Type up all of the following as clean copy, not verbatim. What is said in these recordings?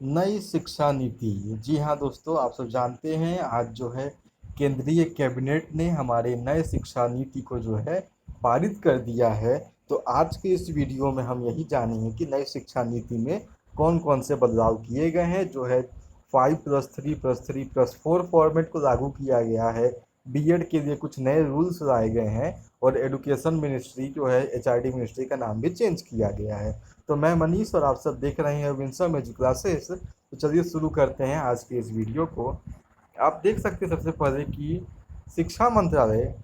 नई शिक्षा नीति। जी हाँ दोस्तों, आप सब जानते हैं आज जो है केंद्रीय कैबिनेट ने हमारे नए शिक्षा नीति को जो है पारित कर दिया है। तो आज के इस वीडियो में हम यही जानेंगे कि नई शिक्षा नीति में कौन कौन से बदलाव किए गए हैं। जो है 5+3+3+4 फॉर्मेट को लागू किया गया है। बीएड के लिए कुछ नए रूल्स लाए गए हैं और एजुकेशन मिनिस्ट्री जो है एचआरडी मिनिस्ट्री का नाम भी चेंज किया गया है। तो मैं मनीष और आप सब देख रहे हैं विंसम एजू क्लासेस। तो चलिए शुरू करते हैं आज के इस वीडियो को। आप देख सकते हैं सबसे पहले कि शिक्षा मंत्रालय,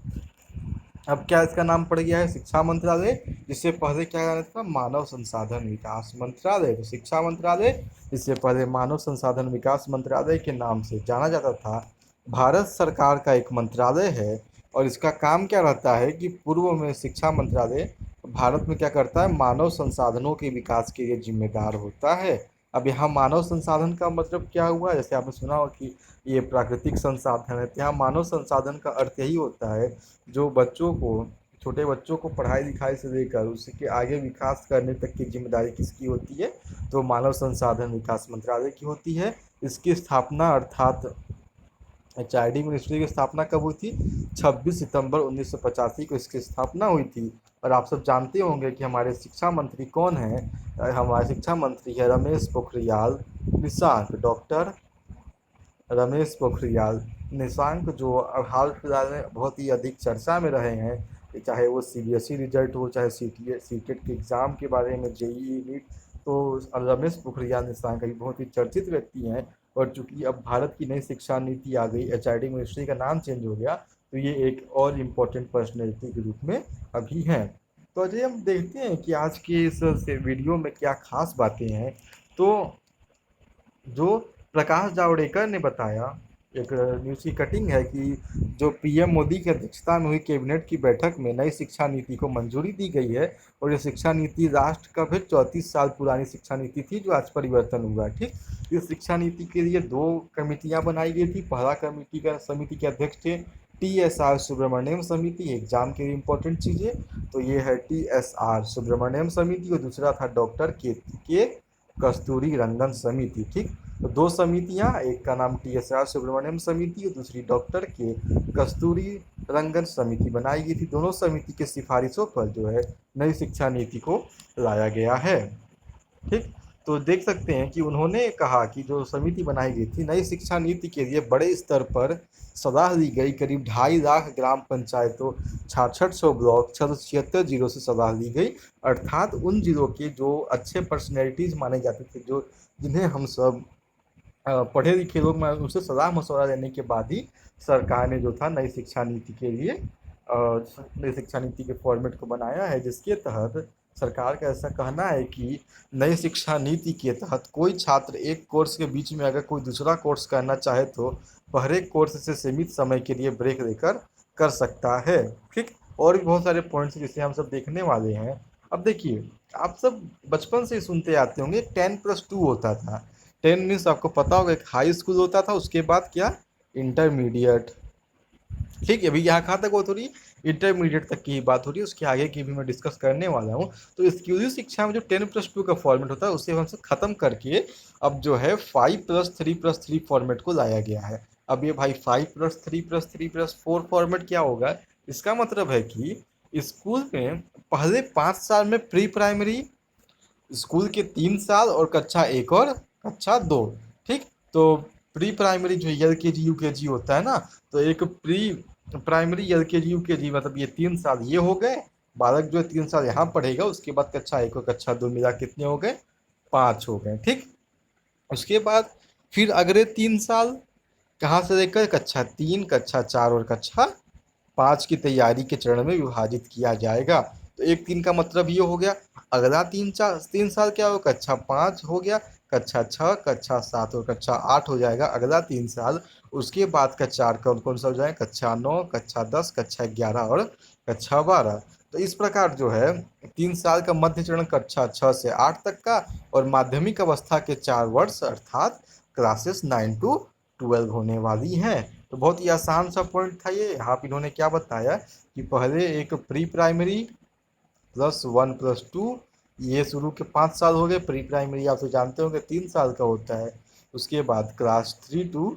अब क्या इसका नाम पड़ गया है शिक्षा मंत्रालय। जिससे पहले क्या नाम था, मानव संसाधन विकास मंत्रालय। तो शिक्षा मंत्रालय इससे पहले मानव संसाधन विकास मंत्रालय के नाम से जाना जाता था। भारत सरकार का एक मंत्रालय है और इसका काम क्या रहता है कि पूर्व में शिक्षा मंत्रालय भारत में क्या करता है, मानव संसाधनों के विकास के लिए जिम्मेदार होता है। अब यहाँ मानव संसाधन का मतलब क्या हुआ, जैसे आपने सुना हो कि ये प्राकृतिक संसाधन है, तो यहाँ मानव संसाधन का अर्थ यही होता है जो बच्चों को, छोटे बच्चों को पढ़ाई लिखाई से लेकर उसके आगे विकास करने तक की जिम्मेदारी किसकी होती है, तो मानव संसाधन विकास मंत्रालय की होती है। इसकी स्थापना अर्थात एचआरडी मिनिस्ट्री की स्थापना कब हुई थी, 26 सितंबर 1985 को इसकी स्थापना हुई थी। और आप सब जानते होंगे कि हमारे शिक्षा मंत्री कौन हैं। हमारे शिक्षा मंत्री है रमेश पोखरियाल निशंक, डॉक्टर रमेश पोखरियाल निशंक, जो अब हाल फिलहाल में बहुत ही अधिक चर्चा में रहे हैं। चाहे वो सीबीएसई रिजल्ट हो, चाहे सीटेट के एग्ज़ाम के बारे में, जेईई नीट। तो रमेश पोखरियाल निशंक अभी बहुत ही चर्चित व्यक्ति हैं। और चूंकि अब भारत की नई शिक्षा नीति आ गई, एचआरडी मिनिस्ट्री का नाम चेंज हो गया, तो ये एक और इम्पोर्टेंट पर्सनैलिटी के रूप में अभी हैं। तो अजय हम देखते हैं कि आज के इस वीडियो में क्या खास बातें हैं। तो जो प्रकाश जावड़ेकर ने बताया, एक न्यूज़ की कटिंग है कि जो पीएम मोदी की अध्यक्षता में हुई कैबिनेट की बैठक में नई शिक्षा नीति को मंजूरी दी गई है। और ये शिक्षा नीति राष्ट्र का फिर 34 साल पुरानी शिक्षा नीति थी जो आज परिवर्तन हुआ। ठीक, इस शिक्षा नीति के लिए दो कमेटियां बनाई गई थी। पहला कमेटी का समिति के अध्यक्ष थे TSR सुब्रमण्यम समिति, एग्जाम के लिए इंपॉर्टेंट चीज़ें, तो ये है TSR सुब्रमण्यम समिति। और दूसरा था डॉक्टर के कस्तूरी रंगन समिति। ठीक, तो दो समितियां, एक का नाम TSR सुब्रमण्यम समिति और दूसरी डॉक्टर के कस्तूरी रंगन समिति बनाई गई थी। दोनों समिति के सिफारिशों पर जो है नई शिक्षा नीति को लाया गया है। ठीक, तो देख सकते हैं कि उन्होंने कहा कि जो समिति बनाई गई थी नई शिक्षा नीति के लिए बड़े स्तर पर सलाह ली गई। करीब 2.5 लाख ग्राम पंचायतों, 6600 ब्लॉक, 76 जिलों से सलाह ली गई। अर्थात उन जिलों के जो अच्छे पर्सनैलिटीज माने जाते थे, जो जिन्हें हम सब पढ़े लिखे लोग, मैं उनसे सलाह मशवरा लेने के बाद ही सरकार ने जो था नई शिक्षा नीति के लिए नई शिक्षा नीति के फॉर्मेट को बनाया है। जिसके तहत सरकार का ऐसा कहना है कि नई शिक्षा नीति के तहत कोई छात्र एक कोर्स के बीच में अगर कोई दूसरा कोर्स करना चाहे तो पहले कोर्स से सीमित समय के लिए ब्रेक लेकर कर सकता है। ठीक, और भी बहुत सारे पॉइंट्स जिसे हम सब देखने वाले हैं। अब देखिए, आप सब बचपन से ही सुनते आते होंगे 10+2 होता था। 10 मीन्स आपको पता होगा एक हाई स्कूल होता था, उसके बाद क्या, इंटरमीडिएट। ठीक है, अभी यहाँ कहाँ तक बात हो रही है, इंटरमीडिएट तक की ही बात हो रही है। उसके आगे की भी मैं डिस्कस करने वाला हूँ। तो स्कूली शिक्षा में जो 10+2 का फॉर्मेट होता है उसे हमसे ख़त्म करके अब जो है 5+3+3 फॉर्मेट को लाया गया है। अब ये भाई 5+3+3+4 फॉर्मेट क्या होगा, इसका मतलब है कि स्कूल में पहले 5 साल में प्री प्राइमरी, स्कूल के 3 साल और कक्षा 1 और कक्षा 2। ठीक, तो प्री प्राइमरी जो LKG UKG होता है ना, तो एक प्री प्राइमरी LKG UKG मतलब ये 3 साल ये हो गए। बालक जो है 3 साल यहाँ पढ़ेगा, उसके बाद कक्षा 1 और कक्षा 2 मिला कितने हो गए, 5 हो गए। ठीक, उसके बाद फिर अगले 3 साल कहाँ से लेकर कक्षा 3, कक्षा 4 और कक्षा 5 की तैयारी के चरण में विभाजित किया जाएगा। तो एक 3 का मतलब ये हो गया। अगला 3 साल क्या हो, कक्षा 5 हो गया, कक्षा 6, कक्षा 7 और कक्षा 8 हो जाएगा अगला 3 साल। उसके बाद का 4 कौन कौन सा हो जाएगा, कक्षा 9, कक्षा 10, कक्षा 11 और कक्षा 12। तो इस प्रकार जो है 3 साल का मध्य चरण कक्षा 6 से 8 तक का, और माध्यमिक अवस्था के 4 वर्ष अर्थात क्लासेस 9 to 12 होने वाली हैं। तो बहुत ही आसान सा पॉइंट था ये। यहाँ पे इन्होंने क्या बताया कि पहले एक प्री प्राइमरी +1+2 ये शुरू के 5 साल हो गए। प्री प्राइमरी आप तो जानते होंगे 3 साल का होता है। उसके बाद क्लास 3 to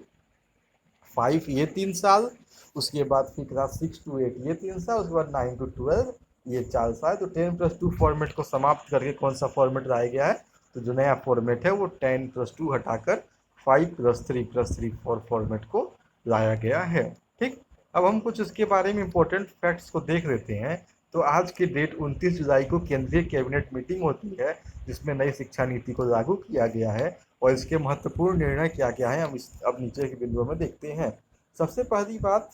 5 ये 3 साल। उसके बाद फिर क्लास 6 to 8 ये 3 साल। उसके बाद 9 to 12 ये 4 साल। तो 10+2 फॉर्मेट को समाप्त करके कौन सा फॉर्मेट लाया गया है? तो जो नया फॉर्मेट है वो 10+2 हटाकर 5+3+3 फॉर्मेट को लाया गया है। ठीक। अब हम कुछ इसके बारे में इंपॉर्टेंट फैक्ट्स को देख लेते हैं। तो आज की डेट 29 जुलाई को केंद्रीय कैबिनेट मीटिंग होती है, जिसमें नई शिक्षा नीति को लागू किया गया है। और इसके महत्वपूर्ण निर्णय क्या क्या है हम अब नीचे के बिंदुओं में देखते हैं। सबसे पहली बात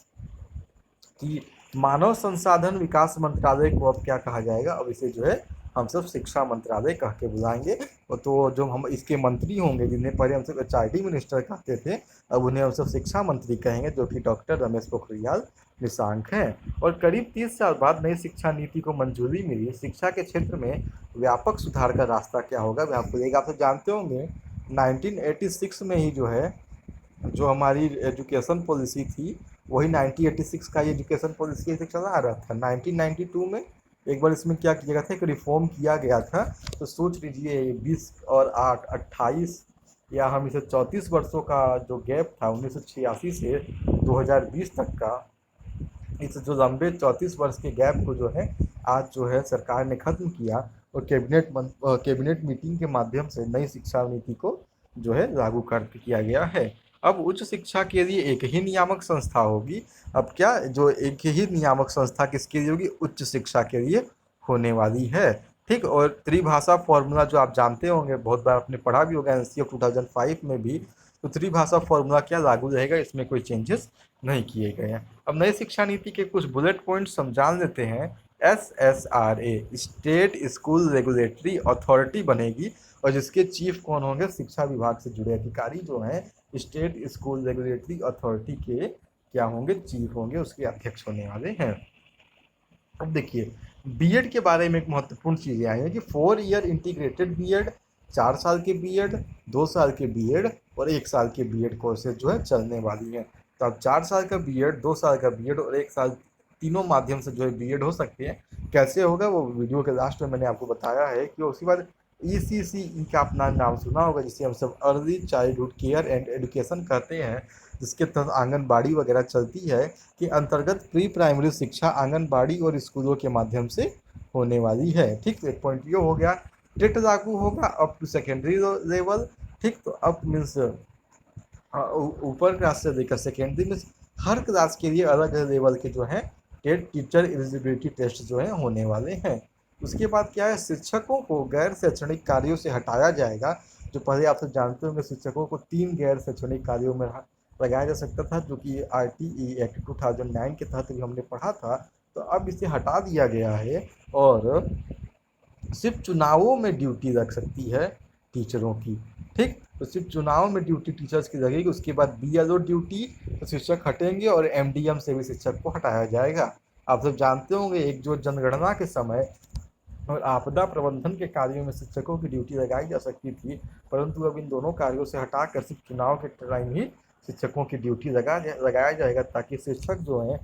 कि मानव संसाधन विकास मंत्रालय को अब क्या कहा जाएगा? अब इसे जो है हम सब शिक्षा मंत्रालय कह के बुलाएंगे। और तो जो हम इसके मंत्री होंगे, जिन्हें पहले हम सब एचआरडी मिनिस्टर कहते थे, अब उन्हें हम सब शिक्षा मंत्री कहेंगे, जो कि डॉक्टर रमेश पोखरियाल निशांक हैं। और करीब 30 साल बाद नई शिक्षा नीति को मंजूरी मिली। शिक्षा के क्षेत्र में व्यापक सुधार का रास्ता क्या होगा? मैं आपको एक आप तो जानते होंगे 1986 में ही जो है, जो हमारी एजुकेशन पॉलिसी थी, वही 1986 का एजुकेशन पॉलिसी ऐसे चला आ रहा था। 1992 में एक बार इसमें क्या किया गया था, एक रिफॉर्म किया गया था। तो सोच लीजिए 20 और 8 28 या हम इसे 34 वर्षों का जो गैप था 1986 से 2020 तक का, इस जो लंबे 34 वर्ष के गैप को जो है आज जो है सरकार ने खत्म किया और कैबिनेट मीटिंग के माध्यम से नई शिक्षा नीति को जो है लागू कर किया गया है। अब उच्च शिक्षा के लिए एक ही नियामक संस्था होगी। अब क्या जो एक ही नियामक संस्था किसके लिए होगी? उच्च शिक्षा के लिए होने वाली है। ठीक। और त्रिभाषा फॉर्मूला जो आप जानते होंगे, बहुत बार आपने पढ़ा भी होगा एनसीए 2005 में भी। तो त्रिभाषा फॉर्मूला क्या लागू रहेगा? इसमें कोई चेंजेस नहीं किए गए हैं। अब नई शिक्षा नीति के कुछ बुलेट पॉइंट्स हम जान लेते हैं। SSRA state school regulatory authority बनेगी, और जिसके चीफ कौन होंगे? शिक्षा विभाग से जुड़े अधिकारी जो हैं स्टेट स्कूल रेगुलेटरी अथॉरिटी के क्या होंगे? चीफ होंगे, उसके अध्यक्ष होने वाले हैं। अब देखिए बीएड के बारे में एक महत्वपूर्ण चीज़ें आई हैं कि 4 ईयर इंटीग्रेटेड बीएड, 4 साल के बीएड, 2 साल के बीएड और 1 साल के बीएड कोर्सेज जो है चलने वाली हैं। तो अब 4 साल का बीएड, 2 साल का बीएड और 1 साल, तीनों माध्यम से जो है बीएड हो सकते हैं। कैसे होगा वो वीडियो के लास्ट में मैंने आपको बताया है। कि उसके बाद ECCE का अपना नाम सुना होगा, जिसे हम सब early childhood care and education कहते हैं, जिसके तहत आंगनबाड़ी वगैरह चलती है, के अंतर्गत प्री प्राइमरी शिक्षा आंगनबाड़ी और स्कूलों के माध्यम से होने वाली है। ठीक। तो एक पॉइंट ये हो गया। टेट लागू होगा अप टू सेकेंडरी लेवल। ठीक। तो अप मीन्स ऊपर क्लास से लेकर सेकेंडरी में हर क्लास के लिए अलग अलग लेवल के जो हैं टेट टीचर एलिजिबिलिटी टेस्ट जो है होने वाले हैं। उसके बाद क्या है, शिक्षकों को गैर शैक्षणिक कार्यों से हटाया जाएगा। जो पहले आप सब जानते होंगे शिक्षकों को 3 गैर शैक्षणिक कार्यों में लगाया जा सकता था, जो कि RTE एक्ट 2009 के तहत भी हमने पढ़ा था। तो अब इसे हटा दिया गया है और सिर्फ चुनावों में ड्यूटी लग सकती है टीचरों की। ठीक। तो सिर्फ चुनाव में ड्यूटी टीचर्स की लगेगी। उसके बाद BLO ड्यूटी तो शिक्षक हटेंगे और MDM से भी शिक्षक को हटाया जाएगा। आप सब जानते होंगे एक जो जनगणना के समय और आपदा प्रबंधन के कार्यों में शिक्षकों की ड्यूटी लगाई जा सकती थी, परंतु अब इन दोनों कार्यों से हटाकर सिर्फ चुनाव के टाइम ही शिक्षकों की ड्यूटी लगाया जाएगा, ताकि शिक्षक जो हैं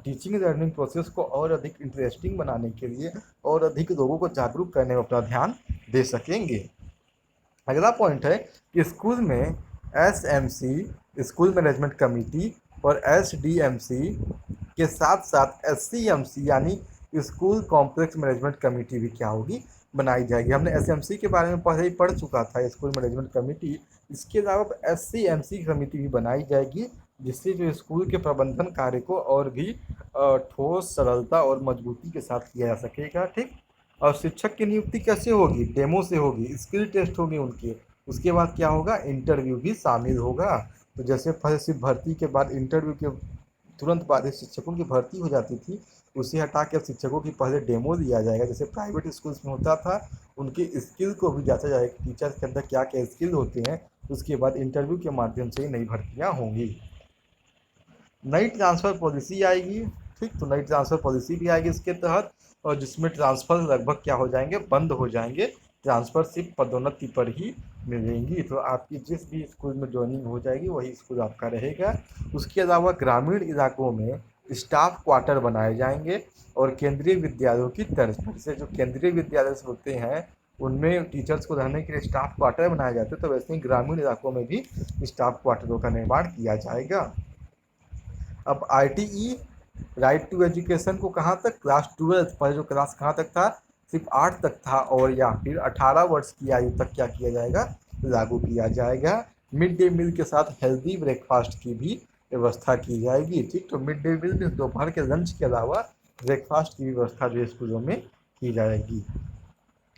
टीचिंग लर्निंग प्रोसेस को और अधिक इंटरेस्टिंग बनाने के लिए और अधिक लोगों को जागरूक करने में अपना ध्यान दे सकेंगे। अगला पॉइंट है कि स्कूल में SMC स्कूल मैनेजमेंट कमेटी और SDMC के साथ साथ SCMC यानी स्कूल कॉम्प्लेक्स मैनेजमेंट कमेटी भी क्या होगी? बनाई जाएगी। हमने SMC के बारे में पहले ही पढ़ चुका था, स्कूल मैनेजमेंट कमेटी। इसके अलावा SCMC कमेटी भी बनाई जाएगी, जिससे जो स्कूल के प्रबंधन कार्य को और भी ठोस, सरलता और मजबूती के साथ किया जा सकेगा। ठीक। और शिक्षक की नियुक्ति कैसे होगी? डेमो से होगी, स्किल टेस्ट होगी उनके। उसके बाद क्या होगा? इंटरव्यू भी शामिल होगा। तो जैसे पहले सिर्फ भर्ती के बाद इंटरव्यू के तुरंत बाद शिक्षकों की भर्ती हो जाती थी, उसे हटा के शिक्षकों की पहले डेमो दिया जाएगा, जैसे प्राइवेट स्कूल्स में होता था। उनके स्किल को भी जांचा जाएगा, टीचर के अंदर क्या क्या स्किल होते हैं। उसके बाद इंटरव्यू के माध्यम से ही नई भर्तियाँ होंगी। नई ट्रांसफ़र पॉलिसी आएगी। ठीक। तो नई ट्रांसफ़र पॉलिसी भी आएगी इसके तहत, और जिसमें ट्रांसफ़र लगभग क्या हो जाएंगे? बंद हो जाएंगे। ट्रांसफ़र सिर्फ पदोन्नति पर ही मिलेंगी। तो आपकी जिस भी स्कूल में ज्वाइनिंग हो जाएगी वही स्कूल आपका रहेगा। उसके अलावा ग्रामीण इलाकों में स्टाफ क्वार्टर बनाए जाएंगे और केंद्रीय विद्यालयों की तर्ज पर, जैसे जो केंद्रीय विद्यालय होते हैं उनमें टीचर्स को रहने के लिए स्टाफ क्वार्टर बनाए जाते हैं, तो वैसे ही ग्रामीण इलाकों में भी स्टाफ क्वार्टरों का निर्माण किया जाएगा। अब आरटीई राइट टू एजुकेशन को कहाँ तक, क्लास 12 पर, जो क्लास कहाँ तक था, सिर्फ 8 तक था, और या फिर 18 वर्ष की आयु तक क्या किया जाएगा, लागू किया जाएगा। मिड डे मील के साथ हेल्दी ब्रेकफास्ट की भी व्यवस्था की जाएगी। ठीक, तो मिड डे मील में दोपहर के लंच के अलावा ब्रेकफास्ट की व्यवस्था जो स्कूलों में की जाएगी।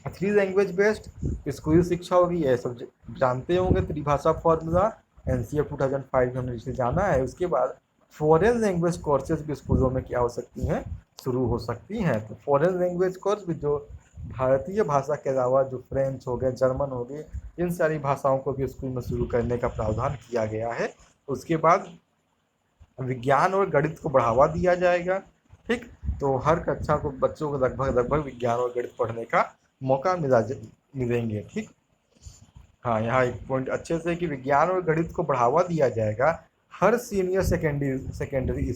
3 लैंग्वेज बेस्ड स्कूली शिक्षा होगी, ये सब जानते होंगे, त्रिभाषा फॉर्मूला एनसीएफ 2005 में हमने जिसे जाना है। उसके बाद फॉरेन लैंग्वेज कोर्सेज भी स्कूलों में क्या हो सकती हैं, शुरू हो सकती हैं। तो फॉरेन लैंग्वेज कोर्स भी जो भारतीय भाषा के अलावा जो फ्रेंच हो गए, जर्मन हो गए, इन सारी भाषाओं को भी स्कूल में शुरू करने का प्रावधान किया गया है। उसके बाद विज्ञान और गणित को बढ़ावा दिया जाएगा। ठीक, तो हर कक्षा को बच्चों को लगभग विज्ञान और गणित पढ़ने का मौका मिलेंगे। ठीक, हाँ, यहाँ एक पॉइंट अच्छे से कि विज्ञान और गणित को बढ़ावा दिया जाएगा। हर सीनियर सेकेंडरी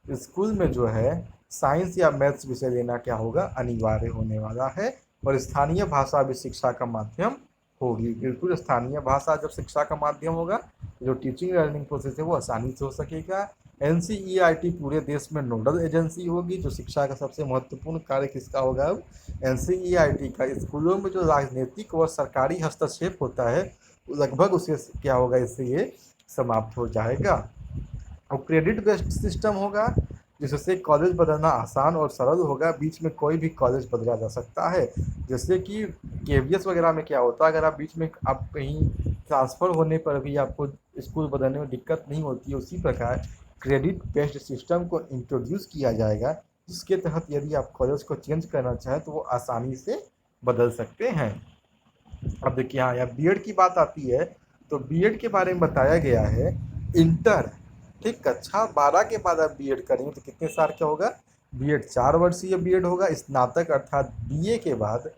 स्कूल में जो है साइंस या मैथ्स विषय लेना क्या होगा, अनिवार्य होने वाला है। और स्थानीय भाषा भी शिक्षा का माध्यम होगी। बिल्कुल, स्थानीय भाषा जब शिक्षा का माध्यम होगा, जो टीचिंग लर्निंग प्रोसेस है वो आसानी से हो सकेगा। एनसीईआरटी पूरे देश में नोडल एजेंसी होगी। जो शिक्षा का सबसे महत्वपूर्ण कार्य किसका होगा, अब एनसीईआरटी का। स्कूलों में जो राजनीतिक व सरकारी हस्तक्षेप होता है लगभग उसे क्या होगा, इससे ये समाप्त हो जाएगा। और क्रेडिट बेस्ड सिस्टम होगा, जिससे कॉलेज बदलना आसान और सरल होगा। बीच में कोई भी कॉलेज बदला जा सकता है। जैसे कि केवीएस वगैरह में क्या होता है, अगर आप बीच में आप कहीं ट्रांसफ़र होने पर भी आपको स्कूल बदलने में दिक्कत नहीं होती है, उसी प्रकार क्रेडिट बेस्ड सिस्टम को इंट्रोड्यूस किया जाएगा, जिसके तहत यदि आप कॉलेज को चेंज करना चाहें तो वो आसानी से बदल सकते हैं। अब देखिए, हाँ, यहाँ बीएड की बात आती है, तो बीएड के बारे में बताया गया है इंटर, ठीक, कक्षा 12 के बाद आप बीएड करेंगे तो कितने साल का होगा, बीएड 4 वर्षीय बीएड होगा। स्नातक अर्थात बीए के बाद,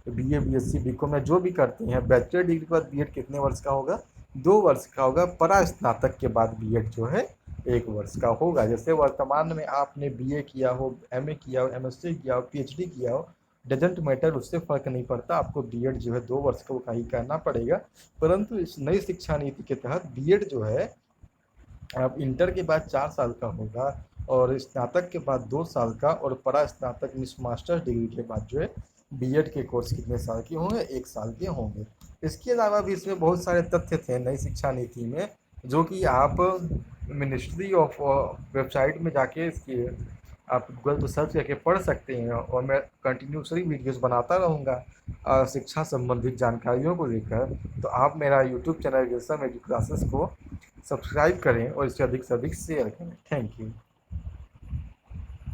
बीए बीएससी बीकॉम में जो भी करते हैं बैचलर डिग्री के बाद बीएड कितने वर्ष का होगा, 2 वर्ष का होगा। परा स्नातक के बाद बीएड जो है 1 वर्ष का होगा। जैसे वर्तमान में आपने बीए किया हो, एमए किया हो, एमएससी किया हो, पीएचडी किया हो, डजेंट मैटर, उससे फ़र्क नहीं पड़ता, आपको बीएड जो है 2 वर्ष का ही करना पड़ेगा। परंतु इस नई शिक्षा नीति के तहत बीएड जो है अब इंटर के बाद 4 साल का होगा, और स्नातक के बाद 2 साल का, और परा स्नातक मास्टर्स डिग्री के बाद जो है बीएड के कोर्स कितने साल के होंगे, 1 साल के होंगे। इसके अलावा भी इसमें बहुत सारे तथ्य थे नई शिक्षा नीति में, जो कि आप मिनिस्ट्री ऑफ वेबसाइट में जाके इसकी आप गूगल पर सर्च करके पढ़ सकते हैं। और मैं कंटिन्यूसली वीडियोस बनाता रहूँगा शिक्षा संबंधित जानकारियों को लेकर। तो आप मेरा YouTube channel Wilson edu classes को सब्सक्राइब करें और इसे अधिक से अधिक शेयर करें। Thank you.